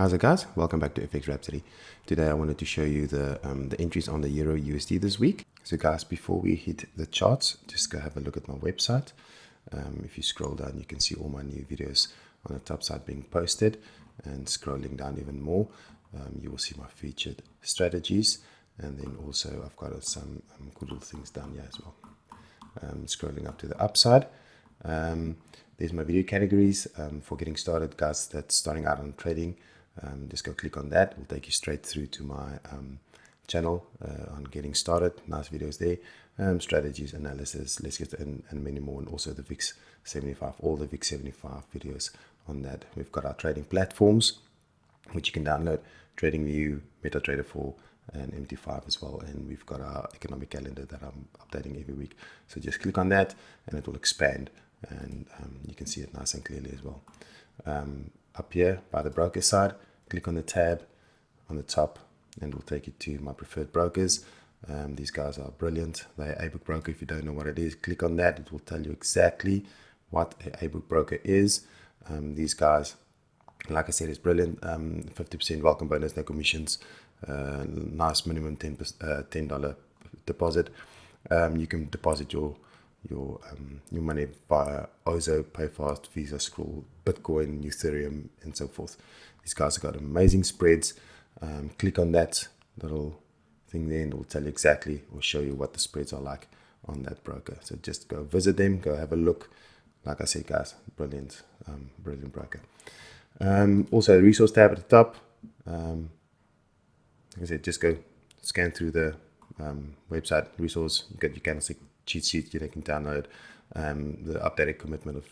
How's it, guys? Welcome back to FX Rhapsody. Today I wanted to show you the entries on the Euro USD this week. So guys, before we hit the charts, just go have a look at my website. If you scroll down, you can see all my new videos on the top side being posted, and scrolling down even more, you will see my featured strategies, and then also I've got some good little things down here as well. Scrolling up to the upside, there's my video categories for getting started, guys that's starting out on trading. Just go click on that. It will take you straight through to my channel on getting started. Nice videos there. Strategies, analysis, let's get and many more, and also the VIX 75, all the VIX 75 videos on that. We've got our trading platforms which you can download: TradingView, MetaTrader 4, and MT5 as well. And we've got our economic calendar that I'm updating every week. So just click on that and it will expand, and you can see it nice and clearly as well. Up here by the broker side, click on the tab on the top and it will take you to my preferred brokers. These guys are brilliant. They're a book broker. If you don't know what it is, click on that. It will tell you exactly what a book broker is. These guys, like I said, is brilliant. 50% welcome bonus, no commissions, nice minimum $10 deposit. You can deposit your money via Ozo, PayFast, Visa, Scroll, Bitcoin, Ethereum, and so forth. These guys have got amazing spreads. Click on that little thing there and it will tell you exactly, or show you what the spreads are like on that broker. So just go visit them, go have a look. Like I said, guys, brilliant, brilliant broker. Also the resource tab at the top. Like I said, just go scan through the website resource. You got your candlestick cheat sheet you can download, the updated commitment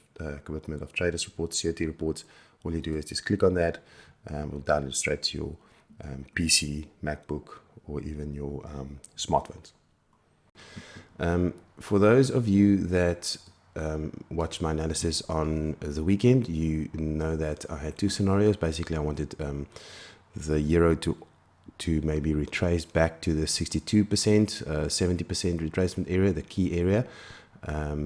of traders reports, COT reports. All you do is just click on that. We'll download straight to your PC, MacBook, or even your smartphones. For those of you that watched my analysis on the weekend, you know that I had two scenarios. Basically, I wanted the euro to maybe retrace back to the 62%, 70% retracement area, the key area,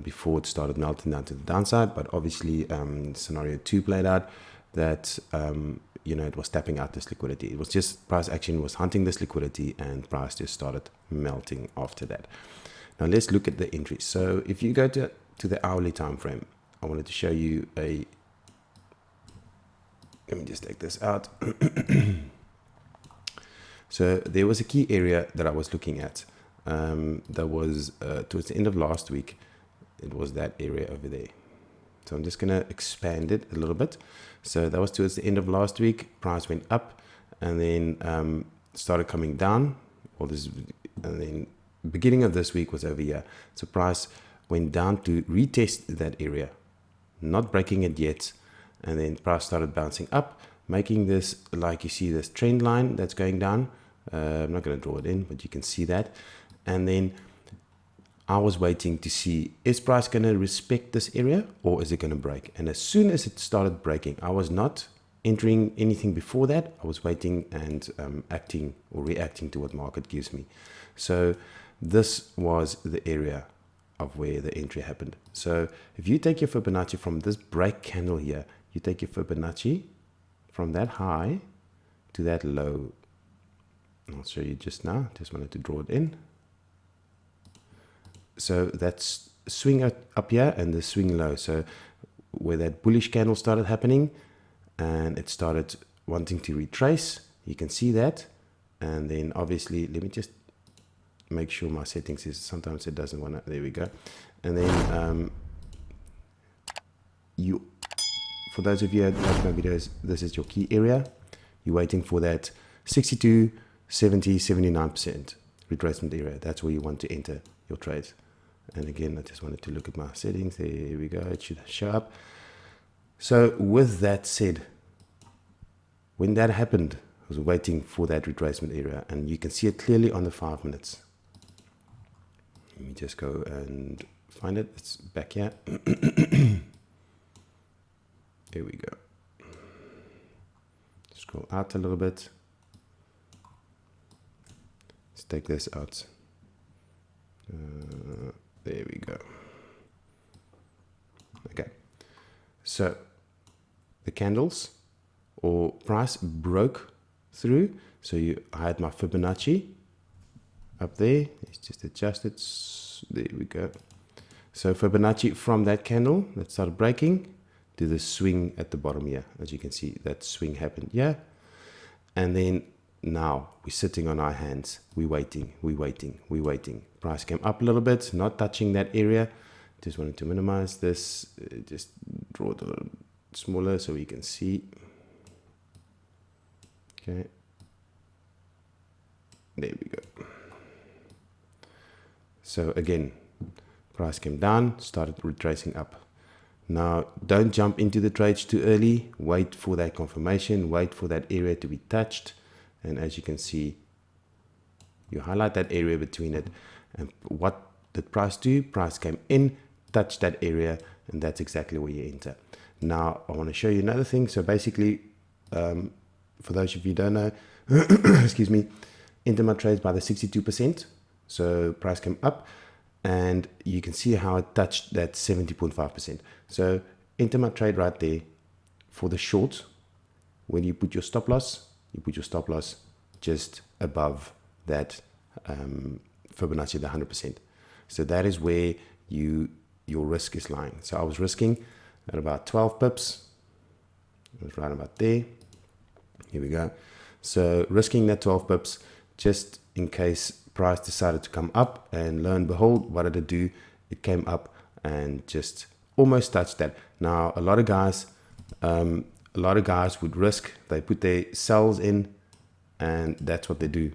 before it started melting down to the downside. But obviously, scenario 2 played out that it was tapping out this liquidity. It was just price action was hunting this liquidity, and price just started melting after that. Now let's look at the entries. So if you go to the hourly time frame, I wanted to show you let me just take this out. So there was a key area that I was looking at. That was towards the end of last week. It was that area over there. So I'm just going to expand it a little bit. So that was towards the end of last week. Price went up and then started coming down. And then beginning of this week was over here. So price went down to retest that area, not breaking it yet. And then price started bouncing up, making this, like you see, this trend line that's going down. I'm not going to draw it in, but you can see that. And then I was waiting to see, is price going to respect this area or is it going to break? And as soon as it started breaking, I was not entering anything before that. I was waiting and acting or reacting to what market gives me. So this was the area of where the entry happened. So if you take your Fibonacci from this break candle here, you take your Fibonacci from that high to that low. I'll show you just now. Just wanted to draw it in. So that's swing up here and the swing low. So where that bullish candle started happening and it started wanting to retrace, you can see that. And then obviously, let me just make sure my settings is, sometimes it doesn't want to, there we go. And then for those of you that watch my videos, this is your key area. You're waiting for that 62, 70, 79% retracement area. That's where you want to enter your trades. And again, I just wanted to look at my settings. There we go. It should show up. So with that said, when that happened, I was waiting for that retracement area, and you can see it clearly on the 5 minutes. Let me just go and find it. It's back here. Here we go. Scroll out a little bit. Let's take this out. There we go. Okay. So the candles or price broke through. So I had my Fibonacci up there. Let's just adjust it. There we go. So Fibonacci from that candle that started breaking to the swing at the bottom here. As you can see, that swing happened here. And then now we're sitting on our hands. We're waiting, we're waiting, we're waiting. Price came up a little bit, not touching that area. Just wanted to minimize this. Just draw it a little smaller so we can see. Okay. There we go. So again, price came down, started retracing up. Now, don't jump into the trades too early. Wait for that confirmation. Wait for that area to be touched. And as you can see, you highlight that area between it. And what did price do? Price came in, touched that area, and that's exactly where you enter. Now, I want to show you another thing. So basically, for those of you who don't know, excuse me, enter my trades by the 62%. So price came up, and you can see how it touched that 70.5%. So enter my trade right there for the short. When you put your stop loss, you put your stop loss just above that Fibonacci, the 100%. So that is where your risk is lying. So I was risking at about 12 pips. It was right about there. Here we go. So risking that 12 pips just in case price decided to come up, and lo and behold, what did it do? It came up and just almost touched that. Now, a lot of guys would risk. They put their sells in, and that's what they do.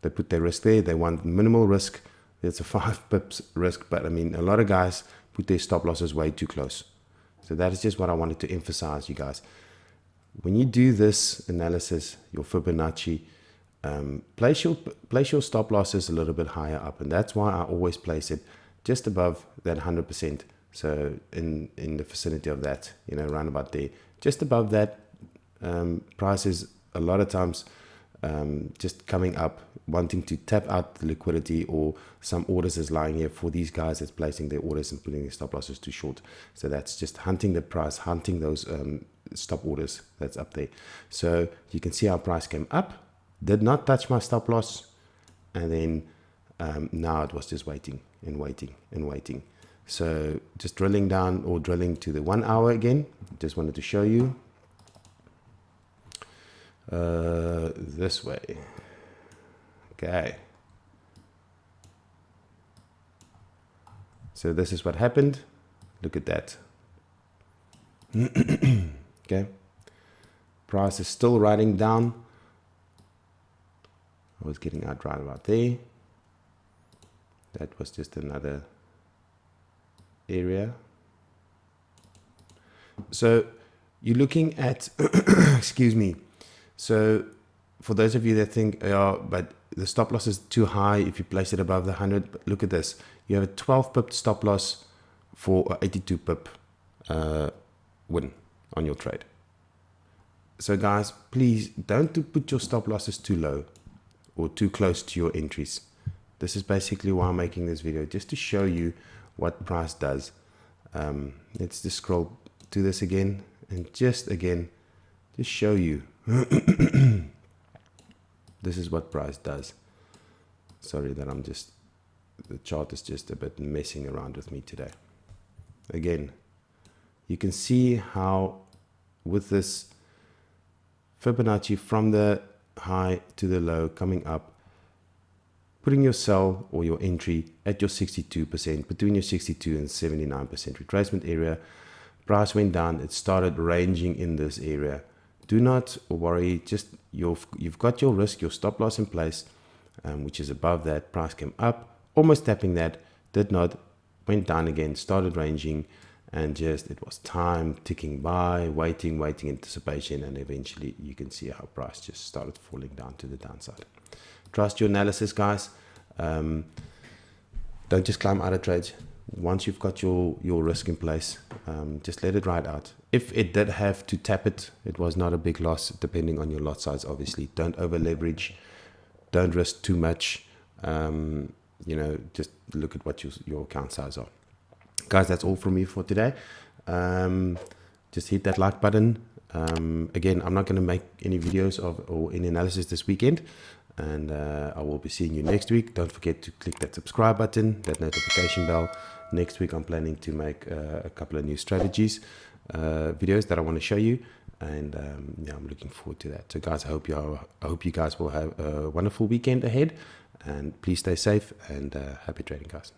They put their risk there. They want minimal risk. It's a 5 pips risk, but I mean, a lot of guys put their stop losses way too close. So that is just what I wanted to emphasize, you guys. When you do this analysis, your Fibonacci, place your stop losses a little bit higher up, and that's why I always place it just above that 100%. So in the vicinity of that, around about there, just above that. Prices a lot of times just coming up, wanting to tap out the liquidity, or some orders is lying here for these guys that's placing their orders and putting their stop losses too short. So that's just hunting the price, hunting those stop orders that's up there. So you can see how price came up, did not touch my stop loss, and then now it was just waiting and waiting and waiting. So just drilling down, or drilling to the 1 hour again. Just wanted to show you this way. Okay. So this is what happened. Look at that. Okay. Price is still riding down. I was getting out right about there. That was just another area. So you're looking at, excuse me. So for those of you that think, yeah, but the stop loss is too high if you place it above the 100, but look at this. You have a 12 pip stop loss for an 82 pip win on your trade. So guys, please don't put your stop losses too low or too close to your entries. This is basically why I'm making this video, just to show you what price does. Let's just scroll to this again, and just show you. This is what price does. Sorry that the chart is just a bit messing around with me today. Again, you can see how with this Fibonacci from the high to the low coming up, putting your sell or your entry at your 62%, between your 62 and 79% retracement area. Price went down, it started ranging in this area. Do not worry, just you've got your risk, your stop loss in place, which is above that. Price came up, almost tapping that, did not, went down again, started ranging, and just it was time ticking by, waiting, anticipation, and eventually you can see how price just started falling down to the downside. Trust your analysis, guys. Don't just climb out of trades. Once you've got your risk in place, just let it ride out. If it did have to tap it, it was not a big loss, depending on your lot size, obviously. Don't over leverage. Don't risk too much. Just look at what your account size are. Guys, that's all from me for today. Just hit that like button. Again, I'm not going to make any videos or any analysis this weekend, and I will be seeing you next week. Don't forget to click that subscribe button, that notification bell. Next week I'm planning to make a couple of new strategies videos that I want to show you, and yeah, I'm looking forward to that. So guys, I hope you guys will have a wonderful weekend ahead, and please stay safe, and happy trading, guys.